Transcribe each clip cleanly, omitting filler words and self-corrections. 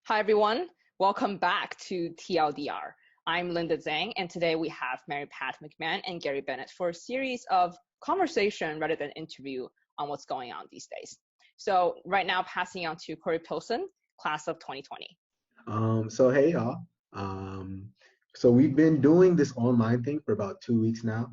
Hi, everyone. Welcome back to TLDR. I'm Linda Zhang, and today we have Mary Pat McMahon and Gary Bennett for a series of conversation rather than interview on what's going on these days. So right now, passing on to Corey Pilson, class of 2020. Hey y'all. Um, so we've been doing this online thing for about 2 weeks now.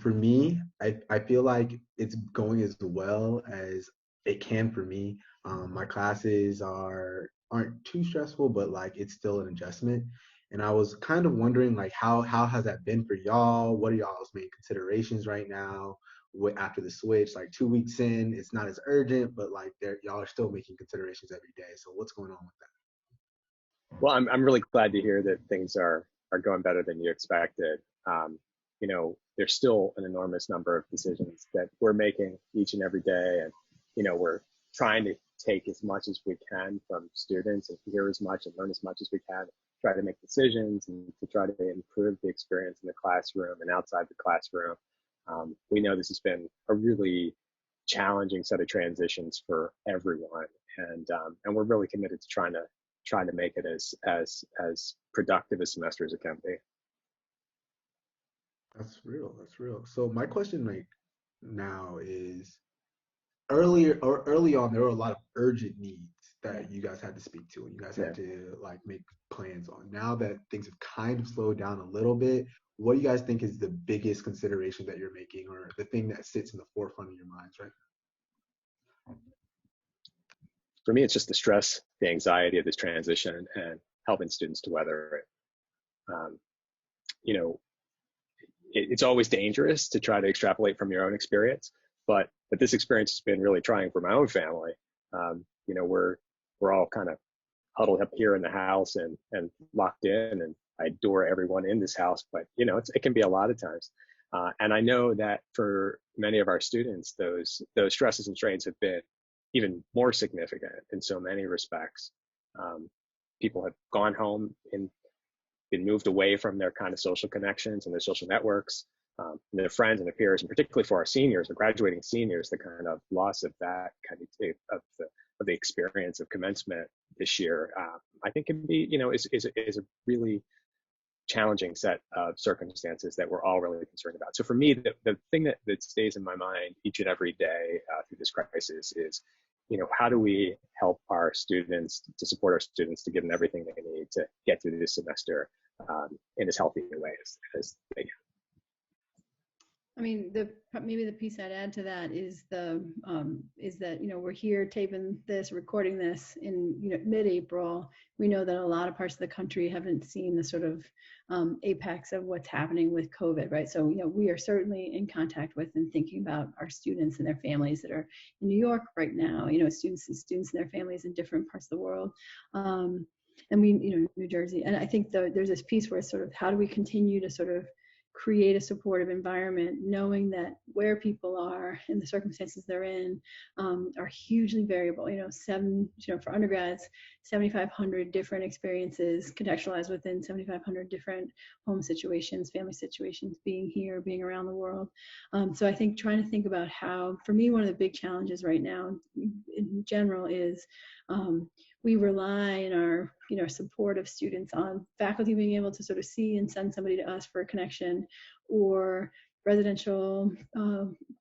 For me, I feel like it's going as well as it can for me. My classes aren't too stressful, but like it's still an adjustment. And I was kind of wondering like how has that been for y'all? What are y'all's main considerations right now? What after the switch, like 2 weeks in, it's not as urgent, but like y'all are still making considerations every day. So what's going on with that? Well, I'm really glad to hear that things are going better than you expected. There's still an enormous number of decisions that we're making each and every day, and we're trying to take as much as we can from students and hear as much and learn as much as we can. Try to make decisions and to try to improve the experience in the classroom and outside the classroom. We know this has been a really challenging set of transitions for everyone, and we're really committed to trying to make it as productive a semester as it can be. That's real. That's real. So my question right now is early on there were a lot of urgent needs that you guys had to speak to and you guys Yeah. had to like make plans on. Now that things have kind of slowed down a little bit, what do you guys think is the biggest consideration that you're making or the thing that sits in the forefront of your minds right For me, it's just the stress, the anxiety of this transition, and helping students to weather it. You know, it's always dangerous to try to extrapolate from your own experience, but this experience has been really trying for my own family. We're all kind of huddled up here in the house and locked in, and I adore everyone in this house, but it can be a lot of times. And I know that for many of our students, those stresses and strains have been even more significant in so many respects. People have gone home and been moved away from their kind of social connections and their social networks, and their friends and their peers, and particularly for our seniors, the graduating seniors, the kind of loss of that kind of the experience of commencement this year, I think can be, is a really challenging set of circumstances that we're all really concerned about. So for me, the thing that stays in my mind each and every day through this crisis is, how do we help our students, to support our students to give them everything they need to get through this semester in as healthy a way as they can. I mean, maybe the piece I'd add to that is that we're here taping this, recording this in mid-April. We know that a lot of parts of the country haven't seen the sort of apex of what's happening with COVID, right? So we are certainly in contact with and thinking about our students and their families that are in New York right now. Students and their families in different parts of the world. And New Jersey. And I think there's this piece where it's sort of how do we continue to sort of create a supportive environment, knowing that where people are and the circumstances they're in are hugely variable. For undergrads, 7,500 different experiences contextualized within 7,500 different home situations, family situations, being here, being around the world. So I think trying to think about how, for me, one of the big challenges right now in general is we rely in our support of students on faculty being able to sort of see and send somebody to us for a connection, or residential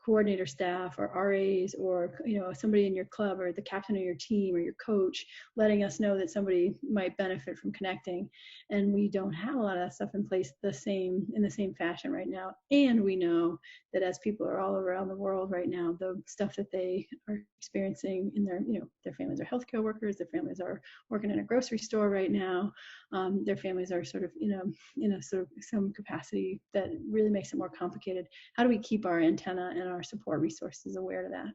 coordinator staff or RAs, or somebody in your club or the captain of your team or your coach letting us know that somebody might benefit from connecting. And we don't have a lot of that stuff in place in the same fashion right now. And we know that as people are all around the world right now, the stuff that they are experiencing in their families are healthcare workers, their families are working in a grocery store right now, their families are sort of sort of some capacity that really makes it more complicated. How do we keep our antenna and our support resources aware of that?